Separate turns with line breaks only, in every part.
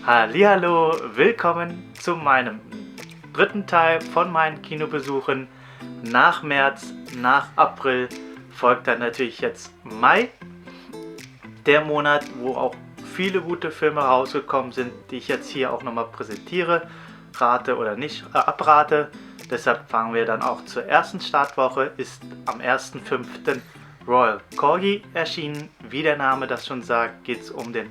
Hallihallo, willkommen zu meinem dritten Teil von meinen Kinobesuchen. Nach März, nach April folgt dann natürlich jetzt Mai, der Monat, wo auch viele gute Filme rausgekommen sind, die ich jetzt hier auch nochmal präsentiere, rate oder nicht abrate. Deshalb fangen wir dann auch zur ersten Startwoche, ist am 1.5. Royal Corgi erschienen. Wie der Name das schon sagt, geht es um den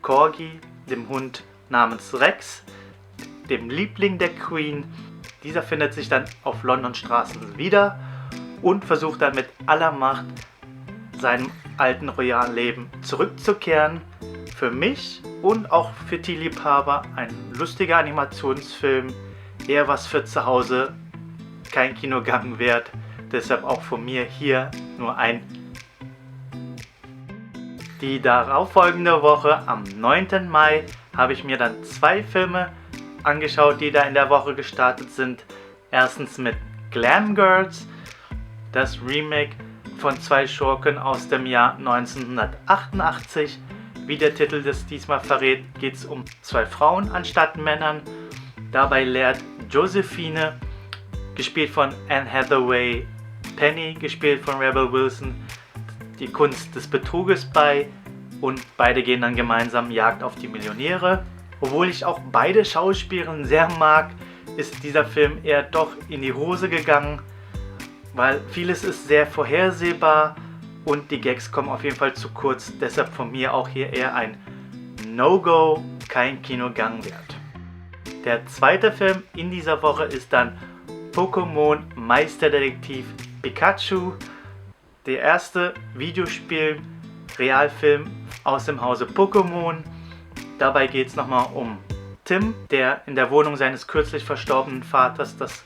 Corgi, dem Hund namens Rex, dem Liebling der Queen. Dieser findet sich dann auf London Straßen wieder und versucht dann mit aller Macht seinem alten royalen Leben zurückzukehren. Für mich und auch für Tierliebhaber ein lustiger Animationsfilm, eher was für zu Hause, kein Kinogang wert. Deshalb auch von mir hier nur ein. Die darauffolgende Woche, am 9. Mai, habe ich mir dann 2 Filme angeschaut, die da in der Woche gestartet sind. Erstens mit Glam Girls, das Remake von 2 Schurken aus dem Jahr 1988. Wie der Titel das diesmal verrät, geht es um 2 Frauen anstatt Männern. Dabei lehrt Josephine, gespielt von Anne Hathaway, Penny, gespielt von Rebel Wilson, die Kunst des Betruges bei und beide gehen dann gemeinsam Jagd auf die Millionäre. Obwohl ich auch beide Schauspielerinnen sehr mag, ist dieser Film eher doch in die Hose gegangen, weil vieles ist sehr vorhersehbar und die Gags kommen auf jeden Fall zu kurz. Deshalb von mir auch hier eher ein No-Go, kein Kinogang wert. Der zweite Film in dieser Woche ist dann Pokémon Meisterdetektiv Pikachu, der erste Videospiel-Realfilm aus dem Hause Pokémon. Dabei geht es nochmal um Tim, der in der Wohnung seines kürzlich verstorbenen Vaters das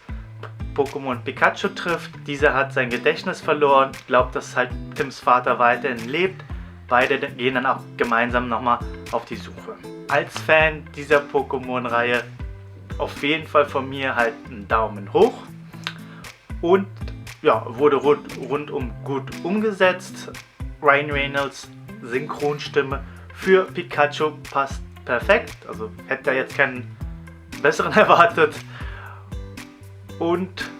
Pokémon Pikachu trifft. Dieser hat sein Gedächtnis verloren, glaubt, dass halt Tims Vater weiterhin lebt. Beide gehen dann auch gemeinsam nochmal auf die Suche. Als Fan dieser Pokémon-Reihe auf jeden Fall von mir halt einen Daumen hoch. Und ja, wurde rundum gut umgesetzt. Ryan Reynolds Synchronstimme für Pikachu passt perfekt. Also hätte er jetzt keinen besseren erwartet. Und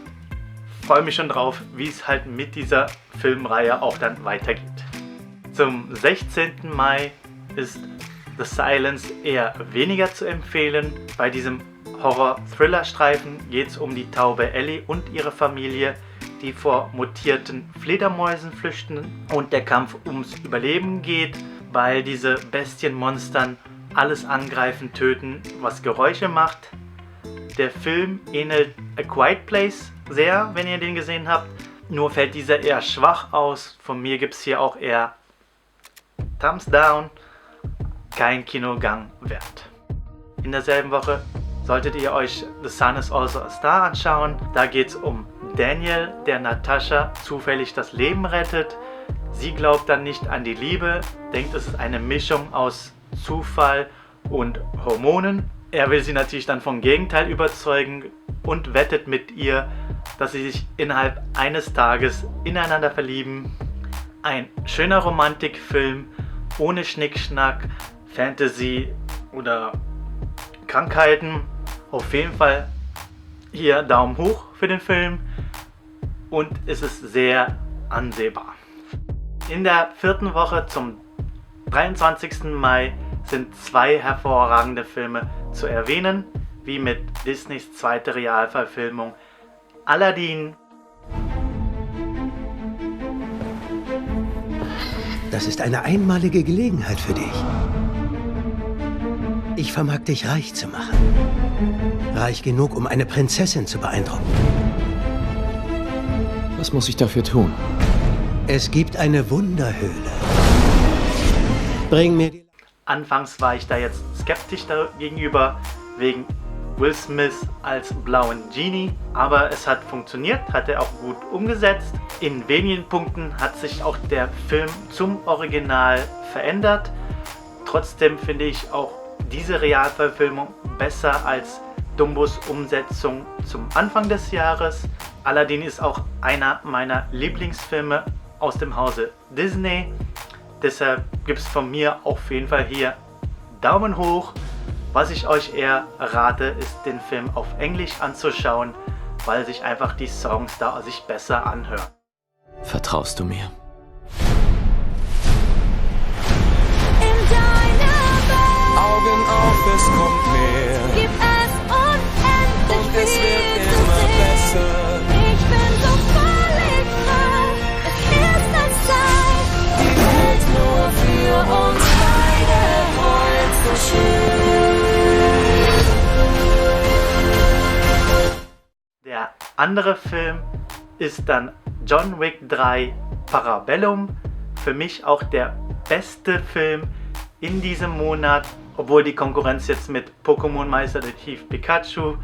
freue mich schon drauf, wie es halt mit dieser Filmreihe auch dann weitergeht. Zum 16. Mai ist The Silence eher weniger zu empfehlen. Bei diesem Horror-Thriller-Streifen geht es um die Taube Ellie und ihre Familie, die vor mutierten Fledermäusen flüchten und der Kampf ums Überleben geht, weil diese Bestienmonstern alles angreifen, töten, was Geräusche macht. Der Film ähnelt A Quiet Place sehr, wenn ihr den gesehen habt, nur fällt dieser eher schwach aus. Von mir gibt es hier auch eher Thumbs Down, kein Kinogang wert. In derselben Woche solltet ihr euch The Sun is Also a Star anschauen. Da geht es um Daniel, der Natascha zufällig das Leben rettet. Sie glaubt dann nicht an die Liebe, denkt, es ist eine Mischung aus Zufall und Hormonen. Er will sie natürlich dann vom Gegenteil überzeugen und wettet mit ihr, dass sie sich innerhalb eines Tages ineinander verlieben. Ein schöner Romantikfilm, ohne Schnickschnack, Fantasy oder Krankheiten. Auf jeden Fall hier Daumen hoch für den Film und es ist sehr ansehbar. In der 4. Woche zum 23. Mai sind 2 hervorragende Filme zu erwähnen, wie mit Disneys zweite Realverfilmung Aladdin.
Das ist eine einmalige Gelegenheit für dich. Ich vermag dich reich zu machen. Reich genug, um eine Prinzessin zu beeindrucken.
Was muss ich dafür tun?
Es gibt eine Wunderhöhle. Bring mir die...
Anfangs war ich da jetzt skeptisch gegenüber, wegen Will Smith als blauen Genie, aber es hat funktioniert, hat er auch gut umgesetzt. In wenigen Punkten hat sich auch der Film zum Original verändert. Trotzdem finde ich auch diese Realverfilmung besser als Dumbos Umsetzung zum Anfang des Jahres. Aladdin ist auch einer meiner Lieblingsfilme aus dem Hause Disney. Deshalb gibt es von mir auf jeden Fall hier Daumen hoch. Was ich euch eher rate, ist den Film auf Englisch anzuschauen, weil sich einfach die Songs da sich besser anhören.
Vertraust du mir?
Augen auf, es kommt mehr.
Gib es unendlich
Und es
viel
wird
zu
immer
sehen.
besser.
Ich bin so völlig frei. Es ist Zeit.
Die Welt nur für uns beide heute so schön.
Der andere Film ist dann John Wick 3 Parabellum. Für mich auch der beste Film in diesem Monat, obwohl die Konkurrenz jetzt mit Pokémon Meisterdetektiv Pikachu,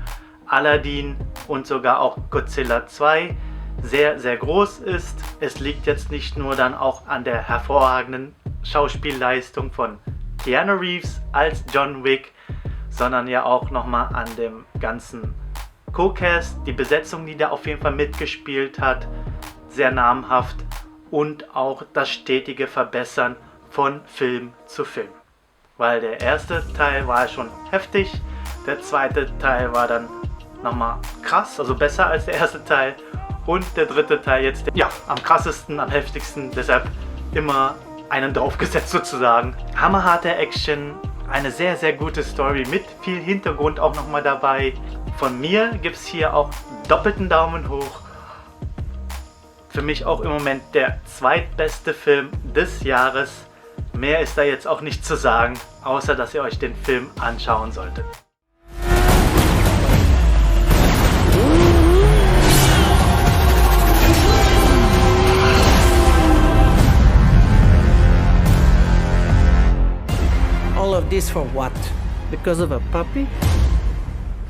Aladdin und sogar auch Godzilla 2 sehr, sehr groß ist. Es liegt jetzt nicht nur dann auch an der hervorragenden Schauspielleistung von Keanu Reeves als John Wick, sondern ja auch nochmal an dem ganzen Co-Cast, die Besetzung, die da auf jeden Fall mitgespielt hat, sehr namhaft, und auch das stetige Verbessern von Film zu Film. Weil der erste Teil war schon heftig, der zweite Teil war dann nochmal krass, also besser als der erste Teil, und der dritte Teil jetzt, ja, am krassesten, am heftigsten, deshalb immer einen draufgesetzt sozusagen. Hammerharte Action, eine sehr, sehr gute Story mit viel Hintergrund auch nochmal dabei. Von mir gibt es hier auch doppelten Daumen hoch. Für mich auch im Moment der zweitbeste Film des Jahres. Mehr ist da jetzt auch nicht zu sagen, außer dass ihr euch den Film anschauen solltet.
All of this for what? Because of a puppy?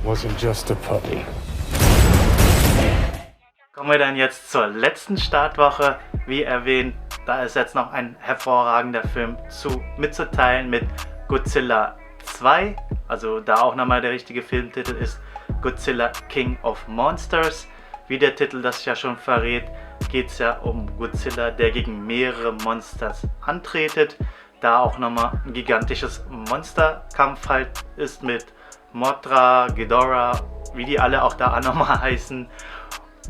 Wasn't just a puppy.
Kommen wir dann jetzt zur letzten Startwoche. Wie erwähnt, da ist jetzt noch ein hervorragender Film mitzuteilen mit Godzilla 2. Also da auch nochmal der richtige Filmtitel ist Godzilla King of Monsters. Wie der Titel das ja schon verrät, geht es ja um Godzilla, der gegen mehrere Monsters antretet. Da auch nochmal ein gigantisches Monsterkampf halt ist mit Mothra, Ghidorah, wie die alle auch da nochmal heißen.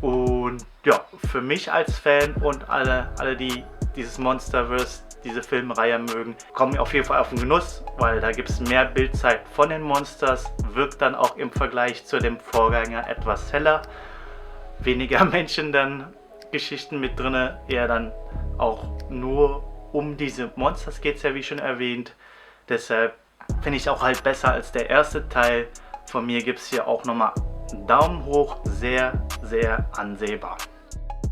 Und ja, für mich als Fan und alle die dieses Monsterverse, diese Filmreihe mögen, kommen auf jeden Fall auf den Genuss, weil da gibt es mehr Bildzeit von den Monsters, wirkt dann auch im Vergleich zu dem Vorgänger etwas heller, weniger Menschen dann Geschichten mit drin, eher dann auch nur um diese Monsters geht es ja, wie schon erwähnt. Deshalb finde ich auch halt besser als der erste Teil. Von mir gibt es hier auch nochmal einen Daumen hoch, sehr, sehr ansehbar.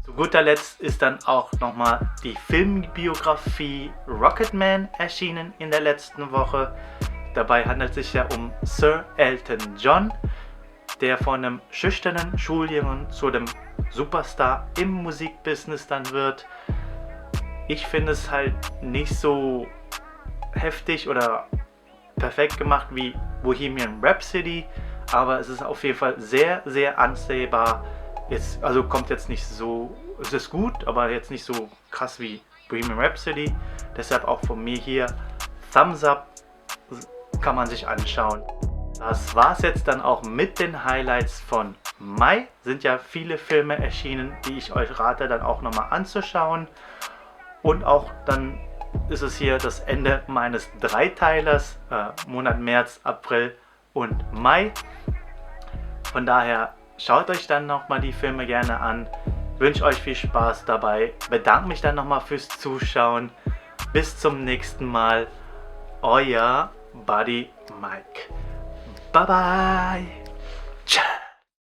Zu guter Letzt ist dann auch nochmal die Filmbiografie Rocketman erschienen in der letzten Woche. Dabei handelt es sich ja um Sir Elton John, der von einem schüchternen Schuljungen zu dem Superstar im Musikbusiness dann wird. Ich finde es halt nicht so heftig oder perfekt gemacht wie Bohemian Rhapsody, aber es ist auf jeden Fall sehr, sehr ansehbar. Jetzt, also kommt jetzt nicht so, es ist gut, aber jetzt nicht so krass wie Bohemian Rhapsody. Deshalb auch von mir hier Thumbs up, kann man sich anschauen. Das war's jetzt dann auch mit den Highlights von Mai. Sind ja viele Filme erschienen, die ich euch rate, dann auch nochmal anzuschauen. Und auch dann ist es hier das Ende meines Dreiteilers, Monat März, April und Mai. Von daher schaut euch dann nochmal die Filme gerne an. Wünsche euch viel Spaß dabei. Bedanke mich dann nochmal fürs Zuschauen. Bis zum nächsten Mal. Euer Buddy Mike. Bye bye. Ciao.